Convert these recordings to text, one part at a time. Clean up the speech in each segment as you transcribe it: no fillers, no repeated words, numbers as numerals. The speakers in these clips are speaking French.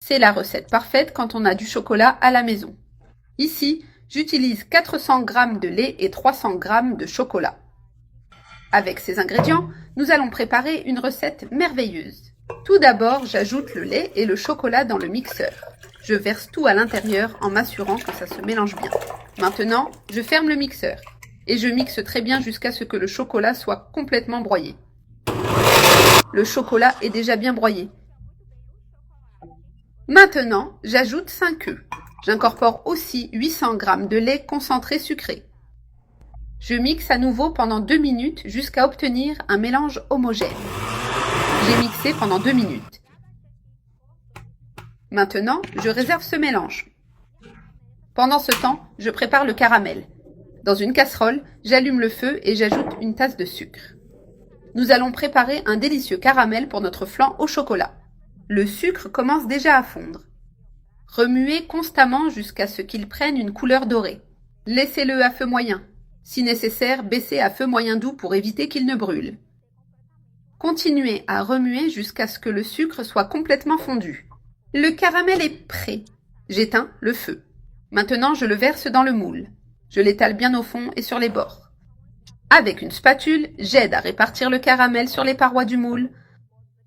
C'est la recette parfaite quand on a du chocolat à la maison. Ici, j'utilise 400 g de lait et 300 g de chocolat. Avec ces ingrédients, nous allons préparer une recette merveilleuse. Tout d'abord, j'ajoute le lait et le chocolat dans le mixeur. Je verse tout à l'intérieur en m'assurant que ça se mélange bien. Maintenant, je ferme le mixeur et je mixe très bien jusqu'à ce que le chocolat soit complètement broyé. Le chocolat est déjà bien broyé. Maintenant, j'ajoute 5 œufs. J'incorpore aussi 800 g de lait concentré sucré. Je mixe à nouveau pendant 2 minutes jusqu'à obtenir un mélange homogène. J'ai mixé pendant 2 minutes. Maintenant, je réserve ce mélange. Pendant ce temps, je prépare le caramel. Dans une casserole, j'allume le feu et j'ajoute une tasse de sucre. Nous allons préparer un délicieux caramel pour notre flan au chocolat. Le sucre commence déjà à fondre. Remuez constamment jusqu'à ce qu'il prenne une couleur dorée. Laissez-le à feu moyen. Si nécessaire, baissez à feu moyen doux pour éviter qu'il ne brûle. Continuez à remuer jusqu'à ce que le sucre soit complètement fondu. Le caramel est prêt. J'éteins le feu. Maintenant, je le verse dans le moule. Je l'étale bien au fond et sur les bords. Avec une spatule, j'aide à répartir le caramel sur les parois du moule.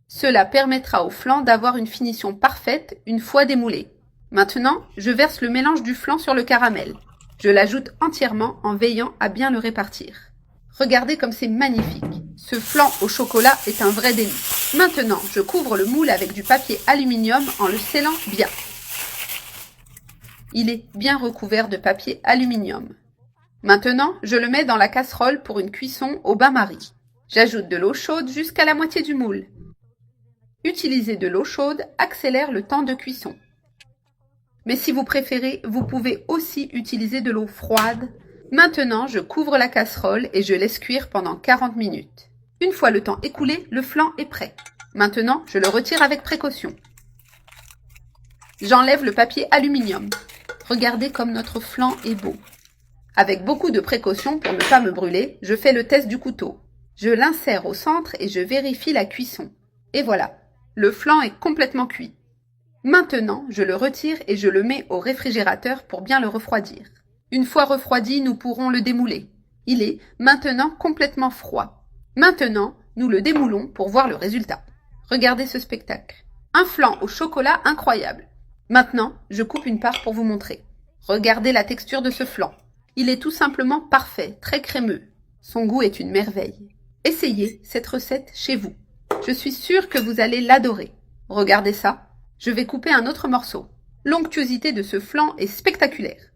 Cela permettra au flan d'avoir une finition parfaite une fois démoulé. Maintenant, je verse le mélange du flan sur le caramel. Je l'ajoute entièrement en veillant à bien le répartir. Regardez comme c'est magnifique. Ce flan au chocolat est un vrai délice. Maintenant, je couvre le moule avec du papier aluminium en le scellant bien. Il est bien recouvert de papier aluminium. Maintenant, je le mets dans la casserole pour une cuisson au bain-marie. J'ajoute de l'eau chaude jusqu'à la moitié du moule. Utiliser de l'eau chaude accélère le temps de cuisson. Mais si vous préférez, vous pouvez aussi utiliser de l'eau froide. Maintenant, je couvre la casserole et je laisse cuire pendant 40 minutes. Une fois le temps écoulé, le flan est prêt. Maintenant, je le retire avec précaution. J'enlève le papier aluminium. Regardez comme notre flan est beau. Avec beaucoup de précaution pour ne pas me brûler, je fais le test du couteau. Je l'insère au centre et je vérifie la cuisson. Et voilà, le flan est complètement cuit. Maintenant, je le retire et je le mets au réfrigérateur pour bien le refroidir. Une fois refroidi, nous pourrons le démouler. Il est maintenant complètement froid. Maintenant, nous le démoulons pour voir le résultat. Regardez ce spectacle. Un flan au chocolat incroyable. Maintenant, je coupe une part pour vous montrer. Regardez la texture de ce flan. Il est tout simplement parfait, très crémeux. Son goût est une merveille. Essayez cette recette chez vous. Je suis sûre que vous allez l'adorer. Regardez ça. Je vais couper un autre morceau. L'onctuosité de ce flan est spectaculaire.